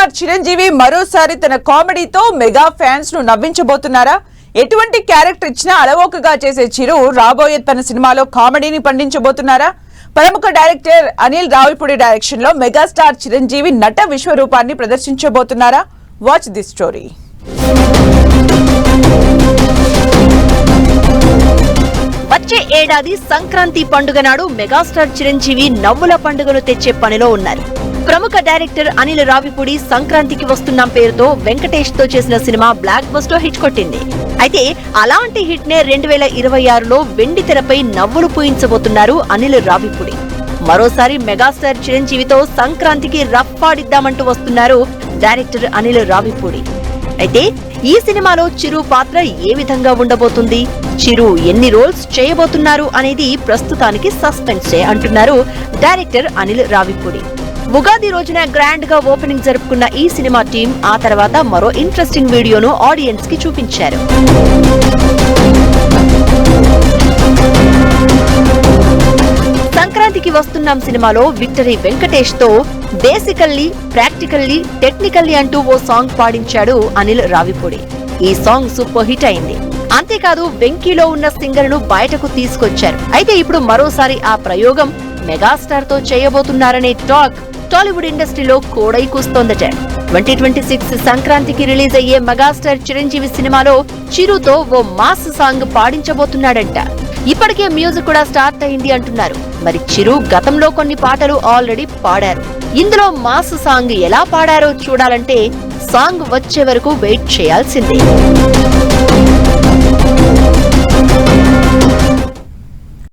Megastar Chiranjeevi మరోసారి తన కామెడీతో mega fans ను నవ్వించబోతున్నారా? ఎటువంటి క్యారెక్టర్ ఇచ్చినా అలవోకగా చేసే చిరు రాబోయే తన సినిమాలో కామెడీని పండించబోతున్నారా? ప్రముఖ డైరెక్టర్ అనిల్ రావిపూడి డైరెక్షన్ లో మెగాస్టార్ చిరంజీవి నట విశ్వరూపాన్ని ప్రదర్శించబోతున్నారా? Watch this story. వచ్చే ఏడాది సంక్రాంతి పండుగ నాడు మెగాస్టార్ చిరంజీవి నవ్వుల పండుగను తెచ్చే పనిలో ఉన్నారు. ప్రముఖ డైరెక్టర్ అనిల్ రావిపూడి సంక్రాంతికి వస్తున్నాం పేరుతో వెంకటేష్ తో చేసిన సినిమా బ్లాక్ బస్టర్ హిట్ కొట్టింది. అయితే అలాంటి హిట్ నే 2026లో వెండి తెరపై నవ్వులు పూయించబోతున్నారు అనిల్ రావిపూడి. మరోసారి మెగాస్టార్ చిరంజీవితో సంక్రాంతికి రఫ్ ఆడిద్దామంటూ వస్తున్నారు డైరెక్టర్ అనిల్ రావిపూడి. అయితే ఈ సినిమాలో చిరు పాత్ర ఏ విధంగా ఉండబోతుంది, చిరు ఎన్ని రోల్స్ చేయబోతున్నారు అనేది ప్రస్తుతానికి సస్పెన్సే అంటున్నారు డైరెక్టర్ అనిల్ రావిపూడి. ఉగాది రోజున గ్రాండ్ గా ఓపెనింగ్ జరుపుకున్న ఈ సినిమా టీం ఆ తర్వాత మరో ఇంట్రెస్టింగ్ వీడియోను ఆడియన్స్ కి చూపించారు. సంక్రాంతికి వస్తున్నాం సినిమాలో విక్టరీ వెంకటేష్ తో బేసికల్లీ, ప్రాక్టికల్లీ, టెక్నికల్లీ అంటూ ఓ సాంగ్ పాడించాడు అనిల్ రావిపూడి. ఈ సాంగ్ సూపర్ హిట్ అయింది. అంతేకాదు వెంకీలో ఉన్న సింగర్ ను బయటకు తీసుకొచ్చారు. అయితే ఇప్పుడు మరోసారి ఆ ప్రయోగం మెగాస్టార్ తో చేయబోతున్నారనే టాక్ టాలీవుడ్ ఇండస్ట్రీలో కోడై కూస్తోందట. 2026 సంక్రాంతికి రిలీజ్ అయ్యే మెగాస్టార్ చిరంజీవి సినిమాలో చిరుతో ఓ మాస్ సాంగ్ పాడించబోతున్నాడంట. ఇప్పటికే మ్యూజిక్ కూడా స్టార్ట్ అయింది అంటున్నారు. మరి చిరు గతంలో కొన్ని పాటలు ఆల్రెడీ పాడారు. ఇందులో మాస్ సాంగ్ ఎలా పాడారో చూడాలంటే సాంగ్ వచ్చే వరకు వెయిట్ చేయాల్సిందే.